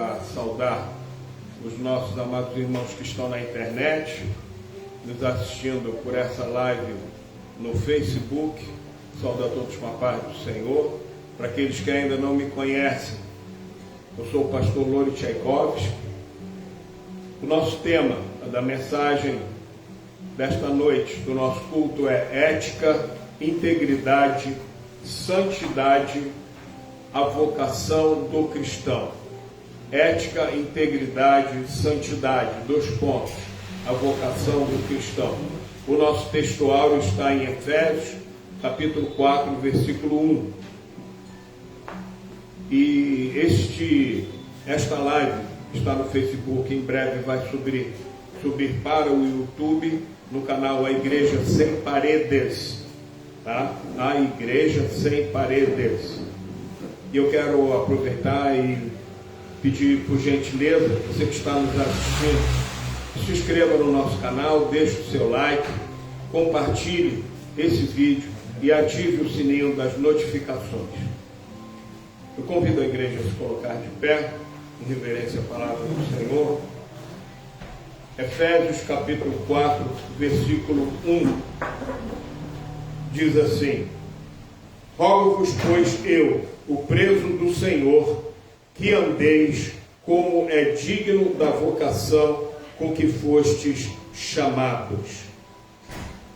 a saudar os nossos amados irmãos que estão na internet, nos assistindo por essa live no Facebook. Saúdo a todos com a paz do Senhor. Para aqueles que ainda não me conhecem, eu sou o pastor Lori Tchaikovsky. O nosso tema da mensagem desta noite, do nosso culto, é ética, integridade, santidade, a vocação do cristão. Ética, integridade, santidade, 2 pontos, a vocação do cristão. O nosso textual está em Efésios, capítulo 4, versículo 1. E esta live está no Facebook, em breve vai subir para o YouTube, no canal A Igreja Sem Paredes, tá? A Igreja Sem Paredes. E eu quero aproveitar e pedir, por gentileza, você que está nos assistindo, se inscreva no nosso canal, deixe o seu like, compartilhe esse vídeo e ative o sininho das notificações. Eu convido a igreja a se colocar de pé, em reverência à palavra do Senhor. Efésios capítulo 4, versículo 1, diz assim: Rogo-vos, pois eu, o preso do Senhor, que andeis como é digno da vocação com que fostes chamados.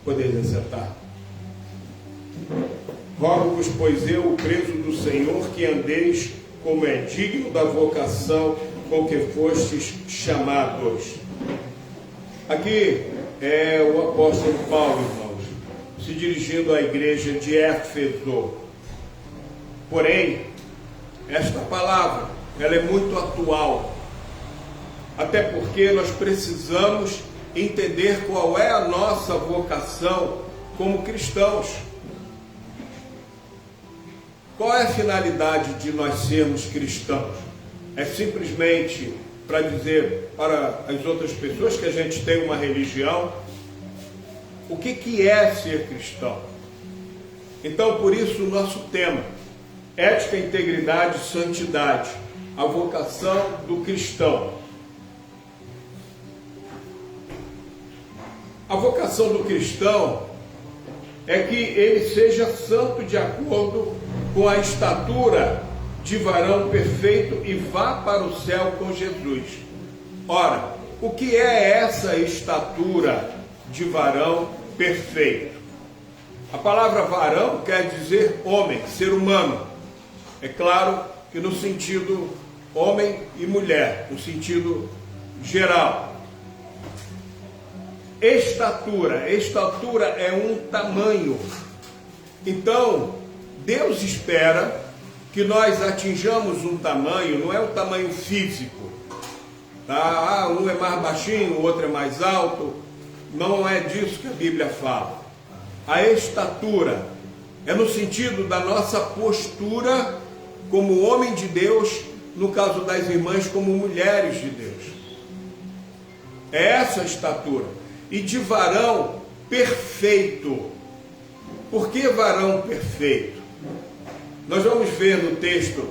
Podeis assentar. Rogo-vos, pois eu, o preso do Senhor, que andeis como é digno da vocação com que fostes chamados. Aqui é o apóstolo Paulo, irmãos, se dirigindo à igreja de Éfeso. Porém, esta palavra, ela é muito atual, até porque nós precisamos entender qual é a nossa vocação como cristãos. Qual é a finalidade de nós sermos cristãos? É simplesmente para dizer para as outras pessoas que a gente tem uma religião? O que é ser cristão? Então, por isso, o nosso tema: ética, integridade, santidade, a vocação do cristão. A vocação do cristão é que ele seja santo de acordo com a estatura de varão perfeito e vá para o céu com Jesus. Ora, o que é essa estatura de varão perfeito? A palavra varão quer dizer homem, ser humano. É claro que no sentido homem e mulher, no sentido geral. Estatura é um tamanho. Então, Deus espera que nós atinjamos um tamanho, não é um tamanho físico, tá? Um é mais baixinho, o outro é mais alto. Não é disso que a Bíblia fala. A estatura é no sentido da nossa postura como homem de Deus, no caso das irmãs, como mulheres de Deus. É essa a estatura. E de varão perfeito. Por que varão perfeito? Nós vamos ver no texto,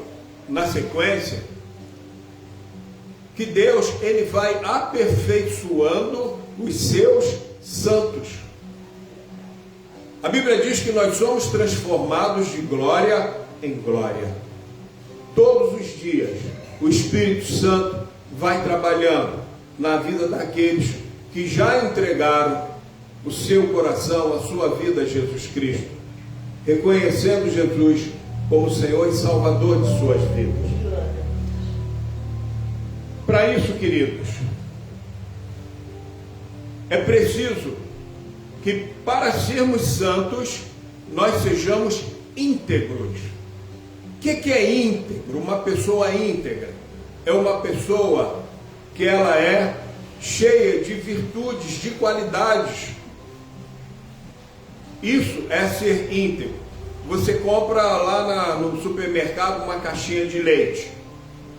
na sequência, que Deus, ele vai aperfeiçoando os seus santos. A Bíblia diz que nós somos transformados de glória em glória. Todos os dias, o Espírito Santo vai trabalhando na vida daqueles que já entregaram o seu coração, a sua vida a Jesus Cristo, reconhecendo Jesus como Senhor e Salvador de suas vidas. Para isso, queridos, é preciso que, para sermos santos, nós sejamos íntegros. O que é íntegro? Uma pessoa íntegra é uma pessoa que ela é cheia de virtudes, de qualidades. Isso é ser íntegro. Você compra lá no supermercado uma caixinha de leite.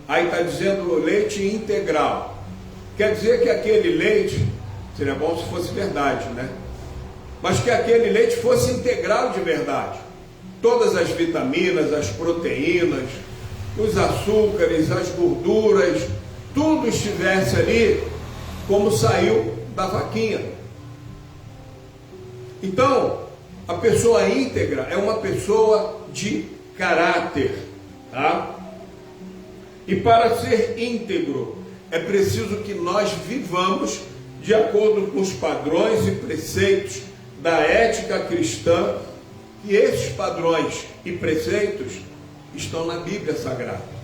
Aí está dizendo leite integral. Quer dizer que aquele leite, seria bom se fosse verdade, né? Mas que aquele leite fosse integral de verdade. Todas as vitaminas, as proteínas, os açúcares, as gorduras, tudo estivesse ali como saiu da vaquinha. Então, a pessoa íntegra é uma pessoa de caráter, tá? E para ser íntegro, é preciso que nós vivamos de acordo com os padrões e preceitos da ética cristã, e esses padrões e preceitos estão na Bíblia Sagrada.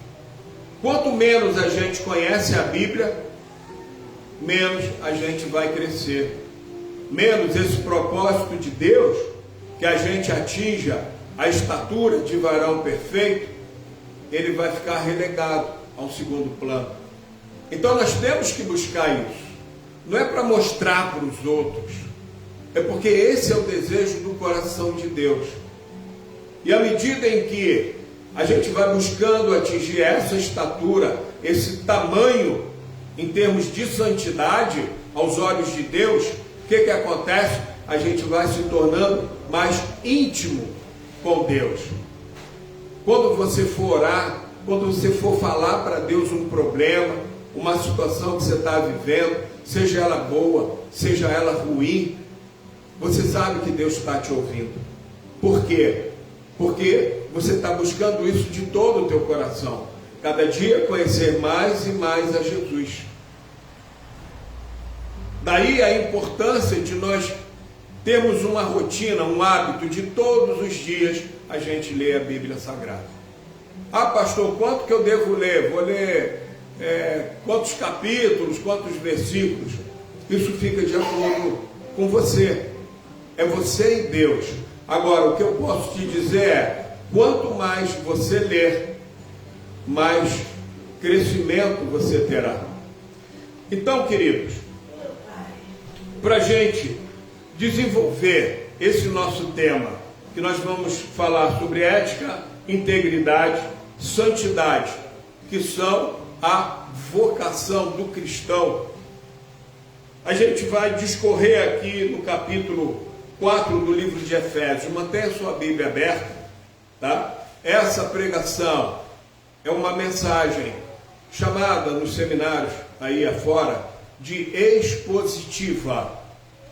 Quanto menos a gente conhece a Bíblia, menos a gente vai crescer. Menos esse propósito de Deus, que a gente atinja a estatura de varão perfeito, ele vai ficar relegado a um segundo plano. Então nós temos que buscar isso. Não é para mostrar para os outros, é porque esse é o desejo do coração de Deus. E à medida em que a gente vai buscando atingir essa estatura, esse tamanho em termos de santidade aos olhos de Deus, o que acontece? A gente vai se tornando mais íntimo com Deus. Quando você for orar, quando você for falar para Deus um problema, uma situação que você está vivendo, seja ela boa, seja ela ruim, você sabe que Deus está te ouvindo. Por quê? Porque você está buscando isso de todo o teu coração. Cada dia conhecer mais e mais a Jesus. Daí a importância de nós termos uma rotina, um hábito de todos os dias a gente ler a Bíblia Sagrada. Ah, pastor, quanto que eu devo ler? Vou ler quantos capítulos, quantos versículos? Isso fica de acordo com você. É você e Deus. Agora, o que eu posso te dizer é, quanto mais você ler, mais crescimento você terá. Então, queridos, para a gente desenvolver esse nosso tema, que nós vamos falar sobre ética, integridade, santidade, que são a vocação do cristão. A gente vai discorrer aqui no capítulo 4 do livro de Efésios. Mantenha a sua Bíblia aberta, tá? Essa pregação é uma mensagem chamada nos seminários aí afora de expositiva.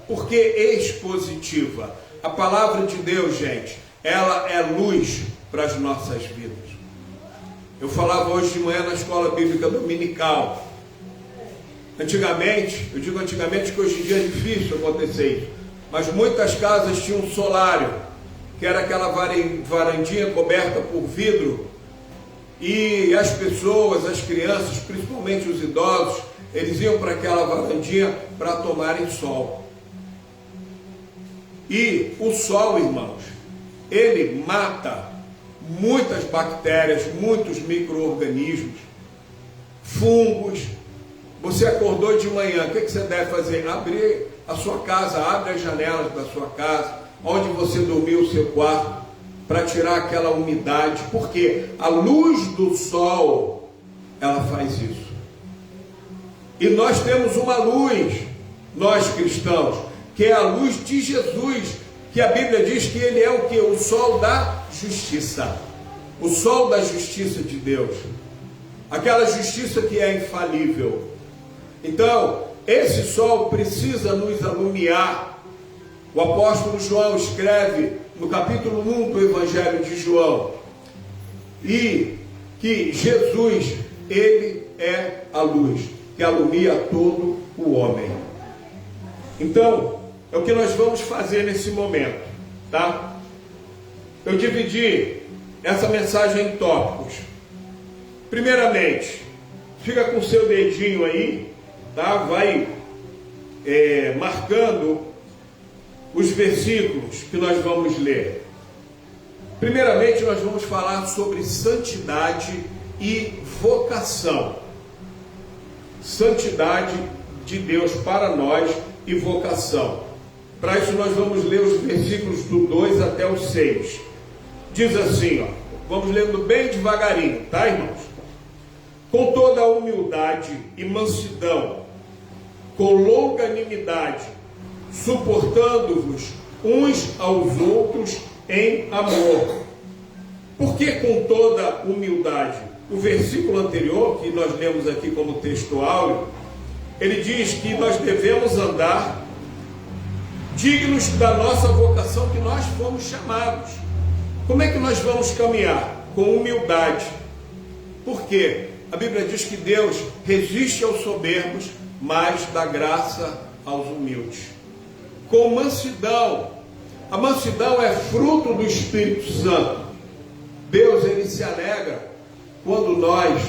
Por que expositiva? A palavra de Deus, gente, ela é luz para as nossas vidas. Eu falava hoje de manhã na escola bíblica dominical. Antigamente, eu digo antigamente que hoje em dia é difícil acontecer isso, mas muitas casas tinham um solário, que era aquela varandinha coberta por vidro, e as pessoas, as crianças, principalmente os idosos, eles iam para aquela varandinha para tomarem sol. E o sol, irmãos, ele mata muitas bactérias, muitos micro-organismos, fungos. Você acordou de manhã, o que você deve fazer? Abrir a sua casa, abre as janelas da sua casa, onde você dormiu, o seu quarto, para tirar aquela umidade, porque a luz do sol, ela faz isso. E nós temos uma luz, nós cristãos, que é a luz de Jesus, que a Bíblia diz que ele é o que? O sol da justiça. O sol da justiça de Deus. Aquela justiça que é infalível. Então, esse sol precisa nos alumiar. O apóstolo João escreve no capítulo 1 do Evangelho de João, e que Jesus, ele é a luz que alumia todo o homem. Então, é o que nós vamos fazer nesse momento, tá? Eu dividi essa mensagem em tópicos. Primeiramente, fica com o seu dedinho aí, tá? Vai marcando os versículos que nós vamos ler. Primeiramente, nós vamos falar sobre santidade e vocação. Santidade de Deus para nós e vocação. Para isso nós vamos ler os versículos do 2 até o 6. Diz assim, ó, vamos lendo bem devagarinho, tá, irmãos? Com toda a humildade e mansidão, com longanimidade, suportando-vos uns aos outros em amor. Por que com toda humildade? o versículo anterior, que nós lemos aqui como texto áureo, ele diz que nós devemos andar dignos da nossa vocação que nós fomos chamados. Como é que nós vamos caminhar? Com humildade. Por quê? A Bíblia diz que Deus resiste aos soberbos, mas dá graça aos humildes. Com mansidão. A mansidão é fruto do Espírito Santo. Deus, ele se alegra quando nós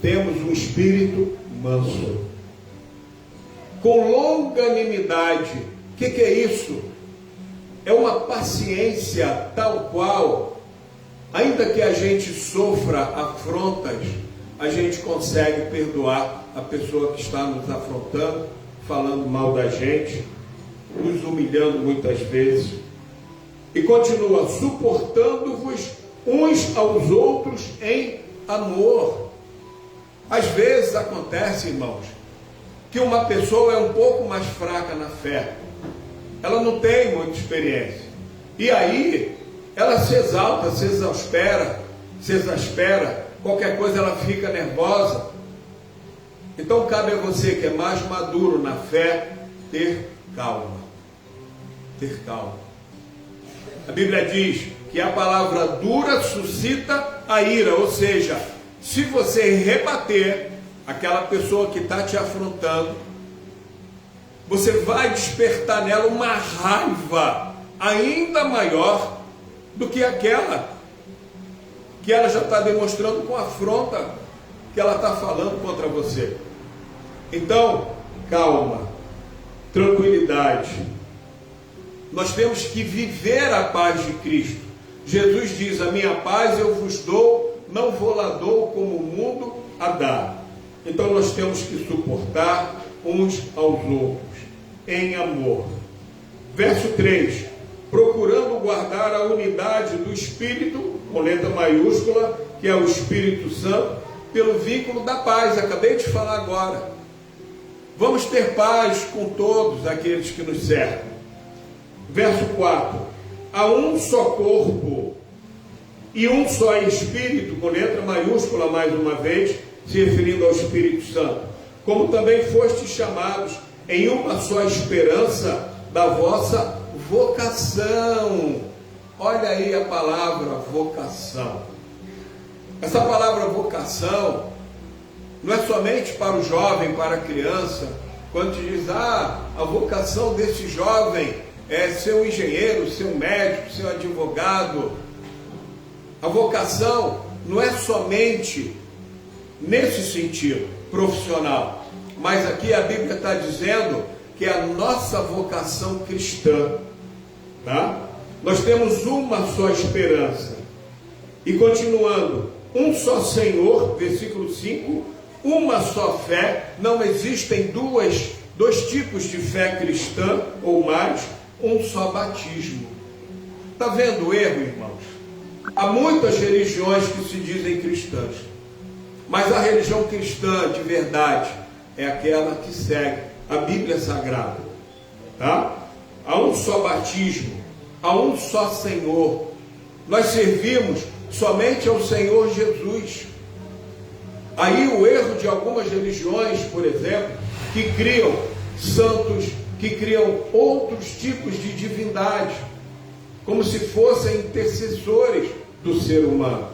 temos um espírito manso. Com longanimidade. O que é isso? É uma paciência tal qual, ainda que a gente sofra afrontas, a gente consegue perdoar a pessoa que está nos afrontando, falando mal da gente, nos humilhando muitas vezes. E continua, suportando-vos uns aos outros em amor. Às vezes acontece, irmãos, que uma pessoa é um pouco mais fraca na fé. Ela não tem muita experiência. E aí, ela se exalta, se exaspera, qualquer coisa ela fica nervosa. Então cabe a você que é mais maduro na fé, ter calma. Ter calma. A Bíblia diz que a palavra dura suscita a ira, ou seja, se você rebater aquela pessoa que está te afrontando, você vai despertar nela uma raiva ainda maior do que aquela que ela já está demonstrando com a afronta que ela está falando contra você. Então, calma, tranquilidade. Nós temos que viver a paz de Cristo. Jesus diz, a minha paz eu vos dou, não vou lá dou como o mundo a dá. Então nós temos que suportar uns aos outros, em amor. Verso 3, procurando guardar a unidade do Espírito, com letra maiúscula, que é o Espírito Santo, pelo vínculo da paz. Acabei de falar agora. Vamos ter paz com todos aqueles que nos cercam. Verso 4, há um só corpo e um só Espírito, com letra maiúscula mais uma vez, se referindo ao Espírito Santo, como também fostes chamados em uma só esperança da vossa vocação. Olha aí a palavra vocação. Essa palavra vocação não é somente para o jovem, para a criança. Quando te diz, a vocação desse jovem é ser um engenheiro, ser um médico, ser um advogado. A vocação não é somente nesse sentido profissional, mas aqui a Bíblia está dizendo que é a nossa vocação cristã, tá? Nós temos uma só esperança. E continuando, um só Senhor, versículo 5, uma só fé. Não existem dois tipos de fé cristã ou mais, um só batismo. Está vendo o erro, irmãos? Há muitas religiões que se dizem cristãs, mas a religião cristã de verdade é aquela que segue a Bíblia Sagrada, tá? Há um só batismo, há um só Senhor. Nós servimos somente ao Senhor Jesus. Aí o erro de algumas religiões, por exemplo, que criam santos, que criam outros tipos de divindade, como se fossem intercessores do ser humano.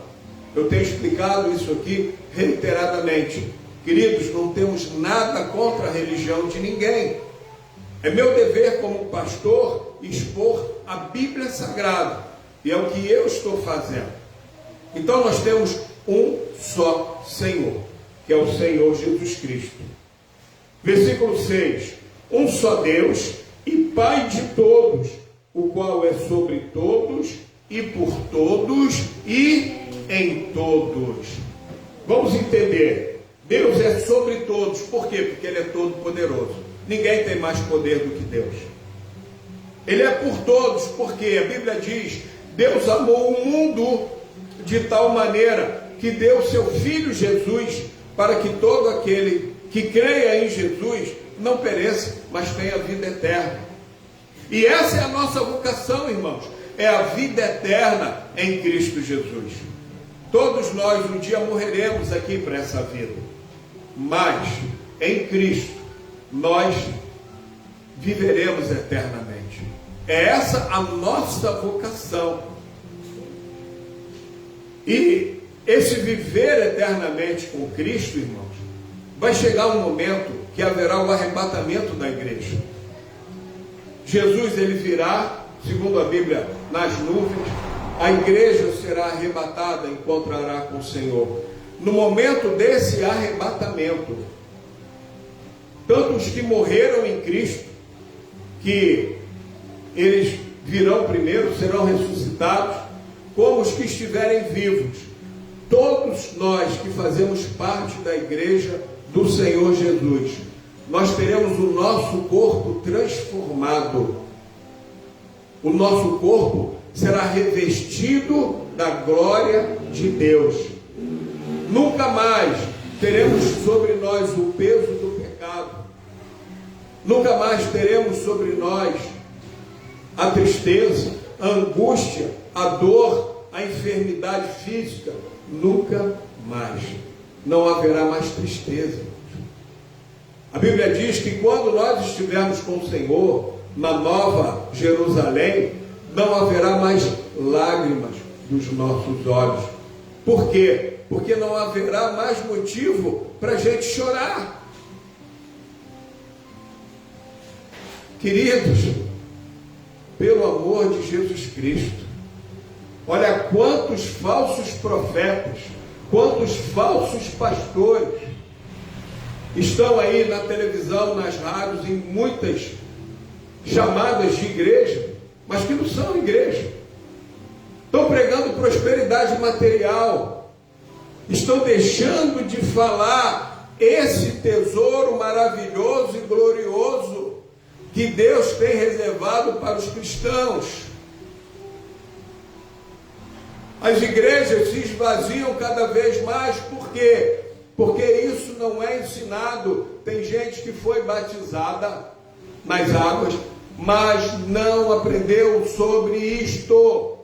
Eu tenho explicado isso aqui reiteradamente. Queridos, não temos nada contra a religião de ninguém. É meu dever como pastor expor a Bíblia Sagrada. E é o que eu estou fazendo. Então nós temos um só Senhor, que é o Senhor Jesus Cristo. Versículo 6. Um só Deus e Pai de todos, o qual é sobre todos e por todos e em todos. Vamos entender. Deus é sobre todos. Por quê? Porque Ele é todo poderoso. Ninguém tem mais poder do que Deus. Ele é por todos, porque a Bíblia diz, Deus amou o mundo de tal maneira que deu seu Filho Jesus, para que todo aquele que creia em Jesus não pereça, mas tenha vida eterna. E essa é a nossa vocação, irmãos, é a vida eterna em Cristo Jesus. Todos nós um dia morreremos aqui para essa vida, mas em Cristo nós viveremos eternamente. É essa a nossa vocação. E esse viver eternamente com Cristo, irmãos, vai chegar um momento que haverá o arrebatamento da igreja. Jesus, ele virá, segundo a Bíblia, nas nuvens. A igreja será arrebatada, encontrará com o Senhor. No momento desse arrebatamento, tanto os que morreram em Cristo, que eles virão primeiro, serão ressuscitados, como os que estiverem vivos, todos nós que fazemos parte da igreja do Senhor Jesus, nós teremos o nosso corpo transformado. O nosso corpo será revestido da glória de Deus. Nunca mais teremos sobre nós o peso do pecado. Nunca mais teremos sobre nós a tristeza, a angústia, a dor, a enfermidade física. Nunca mais. Não haverá mais tristeza. A Bíblia diz que quando nós estivermos com o Senhor na Nova Jerusalém, não haverá mais lágrimas dos nossos olhos. Por quê? Porque não haverá mais motivo para a gente chorar. Queridos, pelo amor de Jesus Cristo, olha quantos falsos profetas, quantos falsos pastores estão aí na televisão, nas rádios, em muitas chamadas de igreja, mas que não são igreja. Estão pregando prosperidade material, estão deixando de falar esse tesouro maravilhoso e glorioso que Deus tem reservado para os cristãos. As igrejas se esvaziam cada vez mais, por quê? Porque isso não é ensinado. Tem gente que foi batizada nas águas, mas não aprendeu sobre isto.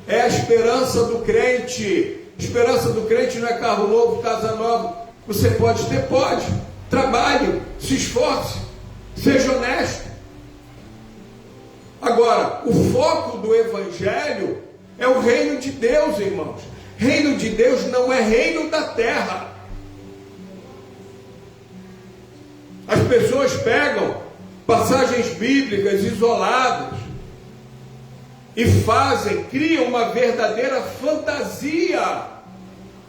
É a esperança do crente. Esperança do crente não é carro novo, casa nova. Você pode ter? Pode. Trabalhe, se esforce, seja honesto. Agora, o foco do Evangelho é o reino de Deus, irmãos. Reino de Deus não é reino da terra. As pessoas pegam passagens bíblicas isoladas e criam uma verdadeira fantasia.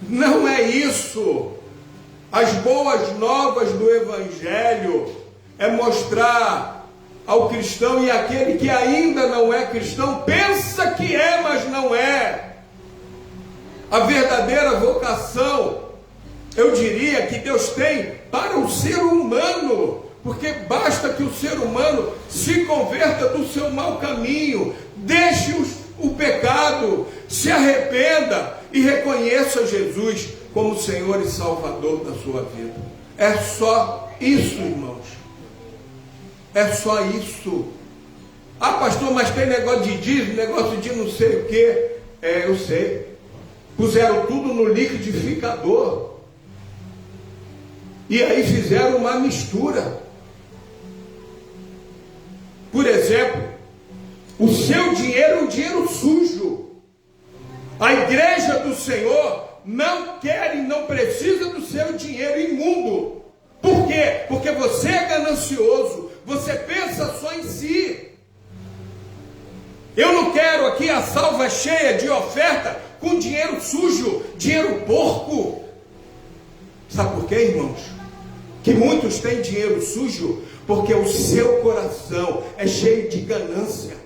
Não é isso. As boas novas do Evangelho é mostrar ao cristão, e aquele que ainda não é cristão pensa que é, mas não é. A verdadeira vocação, eu diria, que Deus tem para o ser humano, porque basta que o ser humano se converta do seu mau caminho, deixe o pecado, se arrependa e reconheça Jesus como Senhor e Salvador da sua vida. É só isso, irmãos. É só isso. Ah, pastor, mas tem negócio de dízimo, negócio de não sei o que. É, eu sei. Puseram tudo no liquidificador. E aí fizeram uma mistura. Por exemplo, o seu dinheiro é um dinheiro sujo. A igreja do Senhor não quer e não precisa do seu dinheiro imundo. Por quê? Porque você é ganancioso. Você pensa só em si. Eu não quero aqui a salva cheia de oferta com dinheiro sujo, dinheiro porco. Sabe por quê, irmãos? Que muitos têm dinheiro sujo porque o seu coração é cheio de ganância,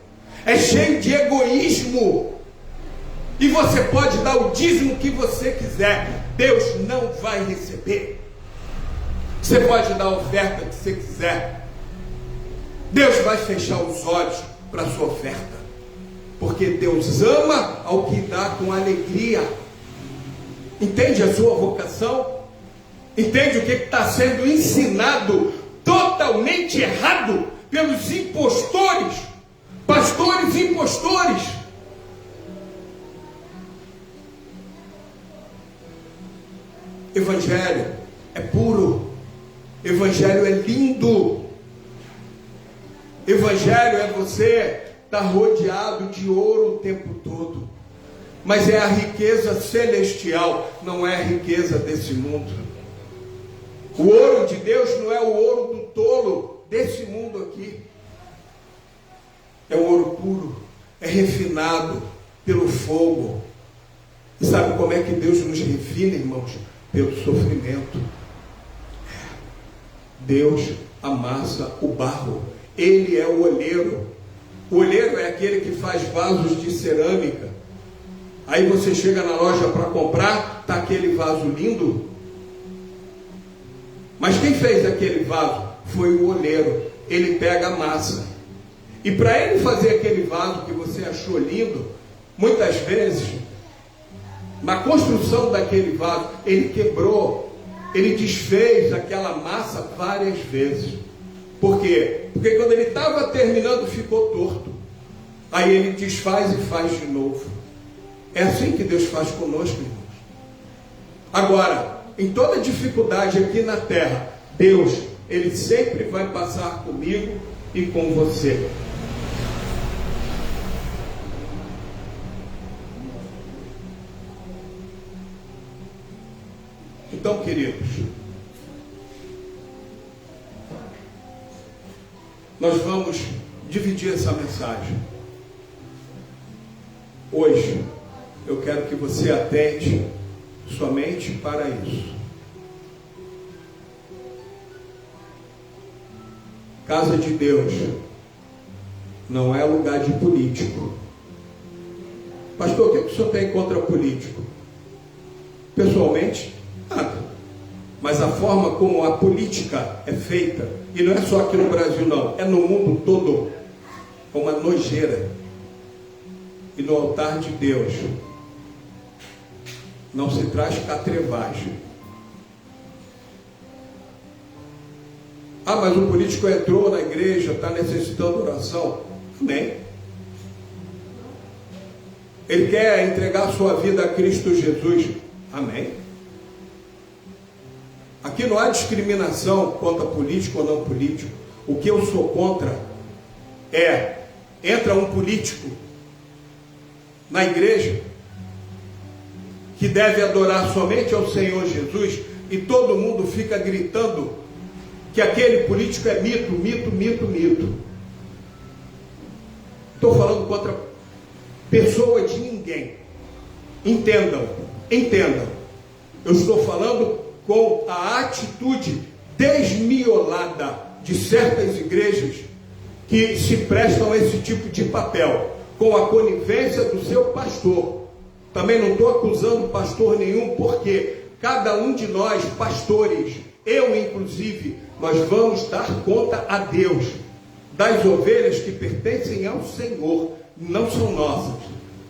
é cheio de egoísmo. E você pode dar o dízimo que você quiser, Deus não vai receber. Você pode dar a oferta que você quiser, Deus vai fechar os olhos para a sua oferta, porque Deus ama ao que dá com alegria. Entende a sua vocação? Entende o que está sendo ensinado totalmente errado pelos impostores, pastores impostores? Evangelho é puro. Evangelho é lindo. Evangelho é você estar rodeado de ouro o tempo todo. Mas é a riqueza celestial, não é a riqueza desse mundo. O ouro de Deus não é o ouro do tolo desse mundo aqui. É o ouro puro, é refinado pelo fogo. E sabe como é que Deus nos refina, irmãos? Pelo sofrimento. Deus amassa o barro. Ele é o olheiro. O olheiro é aquele que faz vasos de cerâmica. Aí você chega na loja para comprar, está aquele vaso lindo. Mas quem fez aquele vaso? Foi o olheiro. Ele pega a massa. E para ele fazer aquele vaso que você achou lindo, muitas vezes, na construção daquele vaso, ele quebrou, ele desfez aquela massa várias vezes. Por quê? Porque quando ele estava terminando, ficou torto. Aí ele desfaz e faz de novo. É assim que Deus faz conosco, irmãos. Agora, em toda dificuldade aqui na terra, Deus, Ele sempre vai passar comigo e com você. Então, queridos, nós vamos dividir essa mensagem. Hoje, eu quero que você atente somente para isso. Casa de Deus não é lugar de político. Pastor, o que o senhor tem contra político? Pessoalmente, nada. Mas a forma como a política é feita, e não é só aqui no Brasil não, é no mundo todo, é uma nojeira. E no altar de Deus não se traz catrevagem. Ah, mas o político entrou na igreja, está necessitando de oração. Amém. Ele quer entregar sua vida a Cristo Jesus. Amém. Aqui não há discriminação contra político ou não político. O que eu sou contra é, entra um político na igreja que deve adorar somente ao Senhor Jesus e todo mundo fica gritando que aquele político é mito, mito, mito, mito. Estou falando contra pessoa de ninguém. Entendam, entendam. Eu estou falando com a atitude desmiolada de certas igrejas que se prestam a esse tipo de papel, com a conivência do seu pastor. Também não estou acusando pastor nenhum, porque cada um de nós, pastores, eu inclusive, nós vamos dar conta a Deus das ovelhas que pertencem ao Senhor, não são nossas.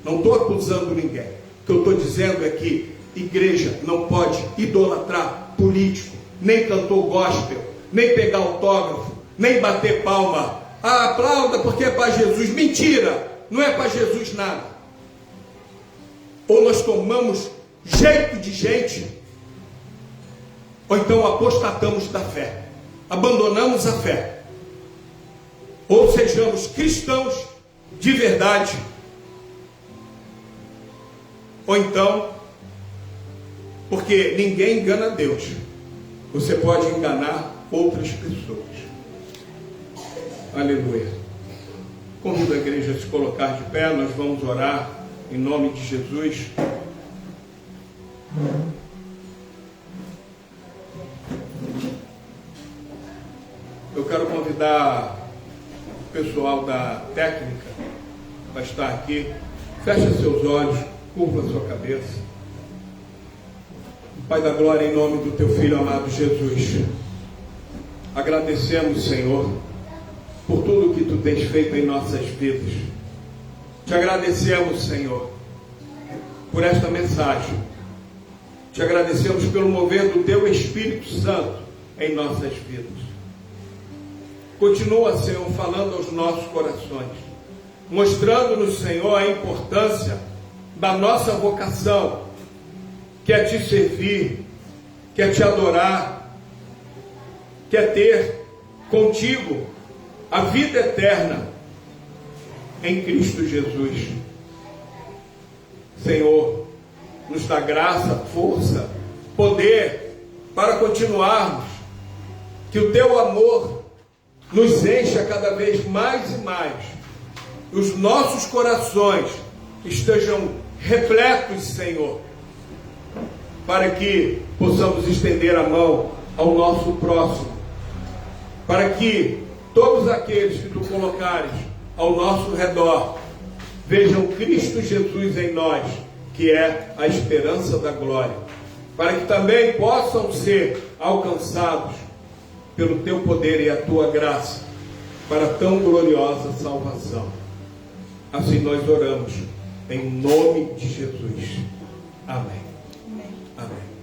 Não estou acusando ninguém. O que eu estou dizendo é que igreja não pode idolatrar político, nem cantor gospel, nem pegar autógrafo, nem bater palma. Ah, aplauda porque é para Jesus. Mentira! Não é para Jesus nada. Ou nós tomamos jeito de gente, ou então apostatamos da fé, abandonamos a fé. Ou sejamos cristãos de verdade, ou então, porque ninguém engana Deus, você pode enganar outras pessoas. Aleluia. Convido a igreja a se colocar de pé, nós vamos orar em nome de Jesus. Eu quero convidar o pessoal da técnica para estar aqui. Feche seus olhos, curva sua cabeça. Pai da glória, em nome do teu Filho amado Jesus, agradecemos, Senhor, por tudo que tu tens feito em nossas vidas. Te agradecemos, Senhor, por esta mensagem. Te agradecemos pelo mover do teu Espírito Santo em nossas vidas. Continua, Senhor, falando aos nossos corações, mostrando-nos, Senhor, a importância da nossa vocação, que é te servir, quer te adorar, quer ter contigo a vida eterna em Cristo Jesus. Senhor, nos dá graça, força, poder para continuarmos, que o teu amor nos encha cada vez mais e mais, os nossos corações estejam repletos, Senhor, para que possamos estender a mão ao nosso próximo, para que todos aqueles que tu colocares ao nosso redor vejam Cristo Jesus em nós, que é a esperança da glória, para que também possam ser alcançados pelo teu poder e a tua graça, para tão gloriosa salvação. Assim nós oramos, em nome de Jesus. Amém. Amém. Amém.